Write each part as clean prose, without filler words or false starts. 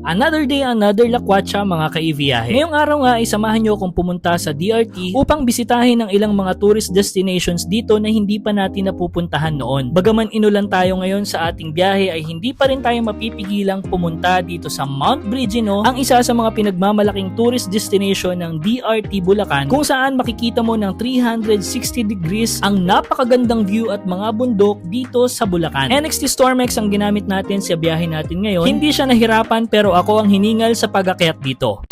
Another day, another lakwatsa mga kaibiyahe. Ngayong araw nga ay samahan nyo akong pumunta sa DRT upang bisitahin ang ilang mga tourist destinations dito na hindi pa natin napupuntahan noon. Bagaman inulan tayo ngayon sa ating biyahe ay hindi pa rin tayo mapipigilang pumunta dito sa Mount Brigino, ang isa sa mga pinagmamalaking tourist destination ng DRT Bulacan, kung saan makikita mo ng 360 degrees ang napakagandang view at mga bundok dito sa Bulacan. NXT Stormex ang ginamit natin sa biyahe natin ngayon. Hindi siya nahirapan pero ako ang hiningal sa pag-akyat dito.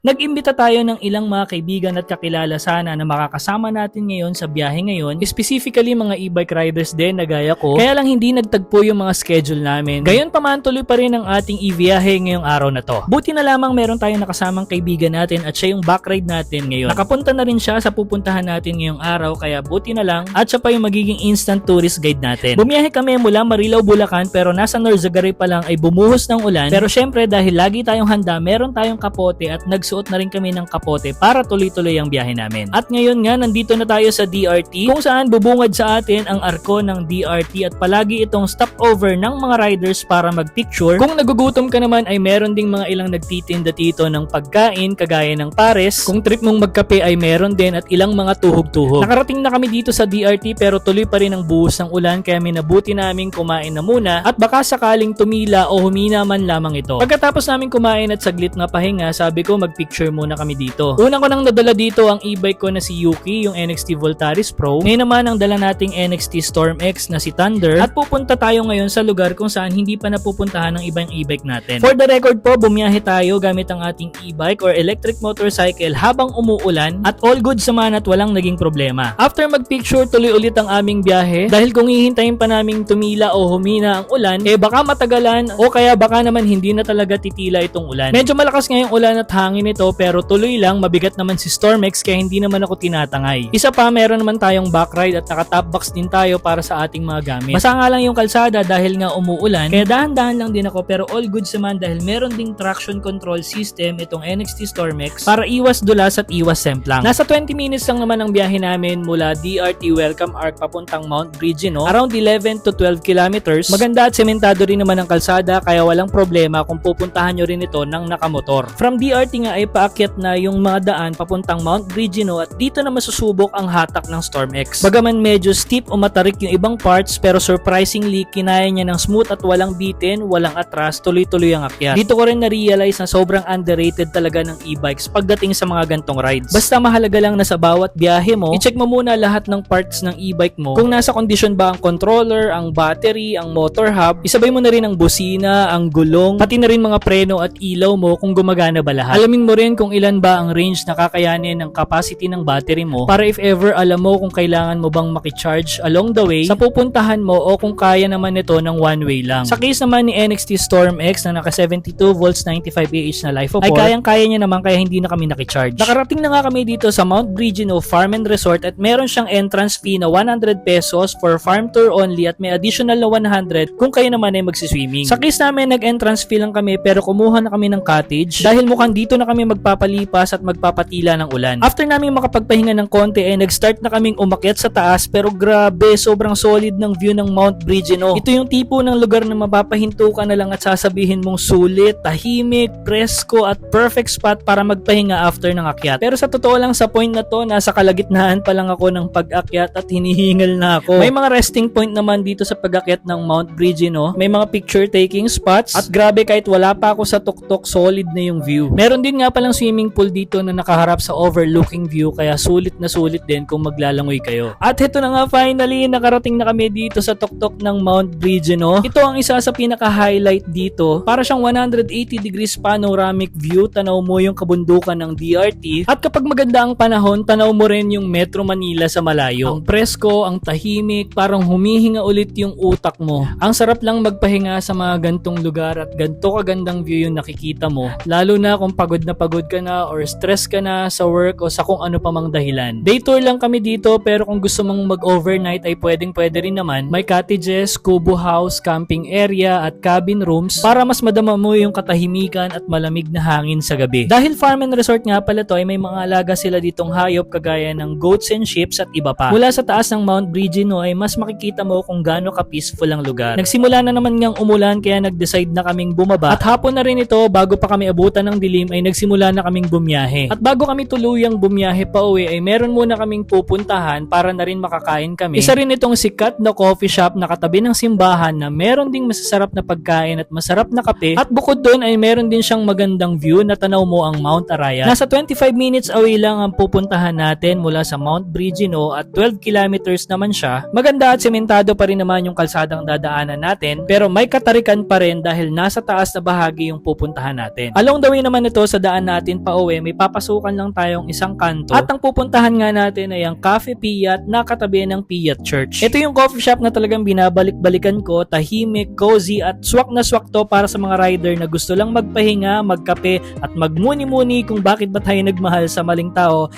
Nag-imbita tayo ng ilang mga kaibigan at kakilala sana na makakasama natin ngayon sa biyahe ngayon, specifically mga e-bike riders din na gaya ko, kaya lang hindi nagtagpo yung mga schedule namin. Gayon pa man, tuloy pa rin ang ating i-biyahe ngayong araw na to. Buti na lamang meron tayong nakasamang kaibigan natin at siya yung backride natin ngayon. Nakapunta na rin siya sa pupuntahan natin ngayong araw, kaya buti na lang at siya pa yung magiging instant tourist guide natin. Bumiyahe kami mula Marilao, Bulacan, pero nasa Norzagari pa lang ay bumuhos ng ulan, pero syempre dahil lagi tayong handa, meron tayong kapote at nagsuot na rin kami ng kapote para tuloy-tuloy ang biyahe namin. At ngayon nga, nandito na tayo sa DRT kung saan bubungad sa atin ang arko ng DRT at palagi itong stopover ng mga riders para mag-picture. Kung nagugutom ka naman ay meron ding mga ilang nagtitinda dito ng pagkain kagaya ng pares. Kung trip mong magkape ay meron din at ilang mga tuhog-tuhog. Nakarating na kami dito sa DRT pero tuloy pa rin ang buhos ng ulan kaya minabuti naming kumain na muna at baka sakaling tumila o humina man lamang ito. Pagkatapos namin kumain at saglit na pahinga, sabi ko mag-picture muna kami dito. Unang ko nang nadala dito ang e-bike ko na si Yuki, yung NXT Voltaris Pro. Ngayon naman ang dala nating NXT Storm X na si Thunder at pupunta tayo ngayon sa lugar kung saan hindi pa napupuntahan ng ibang e-bike natin. For the record po, bumiyahe tayo gamit ang ating e-bike or electric motorcycle habang umuulan at all good naman at walang naging problema. After mag-picture, tuloy ulit ang aming biyahe dahil kung hihintayin pa naming tumila o humina ang ulan, baka matagalan o kaya baka naman hindi na talaga titila itong ulan. Medyo malakas ngayong ulan at hangin ito pero tuloy lang, mabigat naman si Stormex kaya hindi naman ako tinatangay. Isa pa, meron naman tayong backride at naka-top box din tayo para sa ating mga gamit. Basa nga lang yung kalsada dahil nga umuulan, kaya dahan-dahan lang din ako pero all goods naman dahil meron ding traction control system itong NXT Stormex para iwas dulas at iwas semplang. Nasa 20 minutes lang naman ang biyahe namin mula DRT Welcome Arc papuntang Mount Brigino, around 11 to 12 kilometers. Maganda at sementado rin naman ang kalsada kaya walang problema kung pupuntahan nyo rin ito ng nakamotor. From DRT nga ay paakyat na yung mga daan papuntang Mount Brigino at dito na masusubok ang hatak ng Stormex. Bagaman medyo steep o matarik yung ibang parts pero surprisingly kinaya niya ng smooth at walang bitin, walang atras, tuloy-tuloy ang akyat. Dito ko rin na-realize na sobrang underrated talaga ng e-bikes pagdating sa mga gantong rides. Basta mahalaga lang na sa bawat biyahe mo, i-check mo muna lahat ng parts ng e-bike mo. Kung nasa kondisyon ba ang controller, ang battery, ang motor hub, isabay mo na rin ang busina, ang gulong, pati na rin mga preno at ilaw mo kung gumagana ba lahat. Alamin mo rin kung ilan ba ang range na kakayanin ng capacity ng battery mo para if ever alam mo kung kailangan mo bang makicharge along the way sa pupuntahan mo o kung kaya naman ito ng one way lang. Sa case naman ni NXT Storm X na naka 72 volts 95 Ah na life of ay kayang-kaya niya naman kaya hindi na kami nakicharge. Nakarating na nga kami dito sa Mount Brigino Farm and Resort at meron siyang entrance fee na 100 pesos for farm tour only at may additional na 100 kung kayo naman ay magsiswimming. Sa case namin nag-entrance fee lang kami pero kumuha na kami ng cottage dahil mukhang dito na kami magpapalipas at magpapatila ng ulan. After namin makapagpahinga ng konti nag-start na kaming umakyat sa taas pero grabe, sobrang solid ng view ng Mount Brigino. Ito yung tipo ng lugar na mapapahinto ka na lang at sasabihin mong sulit, tahimik, presko at perfect spot para magpahinga after ng akyat. Pero sa totoo lang sa point na to, nasa kalagitnaan pa lang ako ng pag-akyat at hinihingal na ako. May mga resting point naman dito sa pag-akyat ng Mount Brigino. May mga picture taking spots at grabe kahit wala pa ako sa tuktok, solid na yung view. Meron din nga palang swimming pool dito na nakaharap sa overlooking view kaya sulit na sulit din kung maglalangoy kayo. At ito na nga finally, nakarating na kami dito sa tuktok ng Mount Brigino. Ito ang isa sa pinaka-highlight dito. Para siyang 180 degrees panoramic view, tanaw mo yung kabundukan ng DRT at kapag maganda ang panahon, tanaw mo rin yung Metro Manila sa malayo. Ang presko, ang tahimik, parang humihinga ulit yung utak mo. Ang sarap lang magpahinga sa mga gantong lugar at ganto kagandang view yung nakikita mo. Lalo na kung pagod na pagod ka na or stress ka na sa work o sa kung ano pa mang dahilan. Day tour lang kami dito, pero kung gusto mong mag-overnight ay pwede rin naman. May cottages, kubo house, camping area at cabin rooms para mas madama mo yung katahimikan at malamig na hangin sa gabi. Dahil farm and resort nga pala to, ay may mga alaga sila ditong hayop kagaya ng goats and sheep at iba pa. Mula sa taas ng Mount Brigino ay mas makikita mo kung gaano ka-peaceful ang lugar. Nagsimula na naman ngang umulan kaya nag-decide na kaming bumaba. At hapon na rin ito, bago pa kami abutan ng dilim ay nagsimula na kaming bumiyahe. At bago kami tuluyang bumiyahe pa uwi ay meron muna kaming pupuntahan para na rin makakain kami. Isa rin itong sikat na coffee shop na katabi ng simbahan na meron ding masasarap na pagkain at masarap na kape. At bukod doon ay meron din siyang magandang view na tanaw mo ang Mount Arayat. Nasa 25 minutes away lang ang pupuntahan natin mula sa Mount Brigino at 12 kilometers naman siya. Maganda at sementado pa rin naman yung kalsadang dadaanan natin, pero may katarikan pa rin dahil nasa taas na bahagi yung pupuntahan natin. Along the way naman ito sa daan natin pa uwi, may papasukan lang tayong isang kanto at ang pupuntahan nga natin ay ang Cafe Piat na katabi ng Piat Church. Ito yung coffee shop na talagang binabalik-balikan ko, tahimik, cozy at swak na swak to para sa mga rider na gusto lang magpahinga, magkape at magmuni-muni kung bakit ba tayo nagmahal sa maling tao,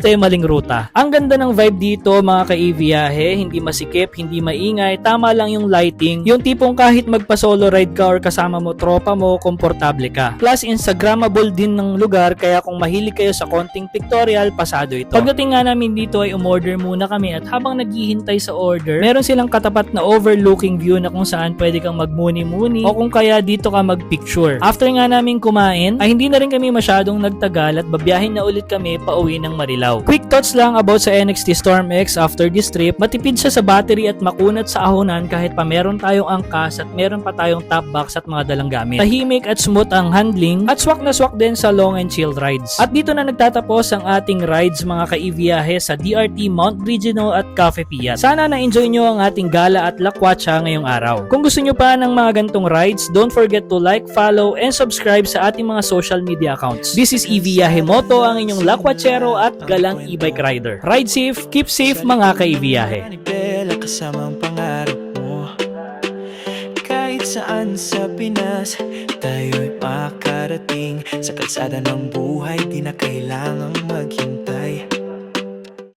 maling ruta. Ang ganda ng vibe dito mga ka-ibiyahe, hindi masikip, hindi maingay, tama lang yung lighting, yung tipong kahit magpa-solo ride ka or kasama mo tropa mo, komportable ka. Plus Instagrammable din ng lugar kaya kung mahilig kayo sa konting pictorial, pasado ito. Pagdating nga namin dito ay umorder muna kami at habang naghihintay sa order, meron silang katapat na overlooking view na kung saan pwede kang magmuni-muni o kung kaya dito ka magpicture. After nga namin kumain, ay hindi na rin kami masyadong nagtagal at babiyahin na ulit kami pauwi ng Marilao. Quick thoughts lang about sa NXT Storm X after this trip. Matipid siya sa battery at makunat sa ahonan kahit pa meron tayong angkas at meron pa tayong top box at mga dalang gamit. Tahimik at smooth ang handling at swak na swak din sa long and chill rides. At dito na nagtatapos ang ating rides mga kaibiyahe sa DRT Mount Brigino at Cafe Piat. Sana na-enjoy nyo ang ating gala at lakwatsa ngayong araw. Kung gusto nyo pa ng mga gantong rides, don't forget to like, follow, and subscribe sa ating mga social media accounts. This is Ibiyahe Moto, ang inyong lakwatsero at galang e-bike rider. Ride safe, keep safe mga kaibiyahe. Kasamang pangarap mo, kahit saan sa Pinas tayo'y makarating. Sa kalsada ng buhay di na kailangang maghintay.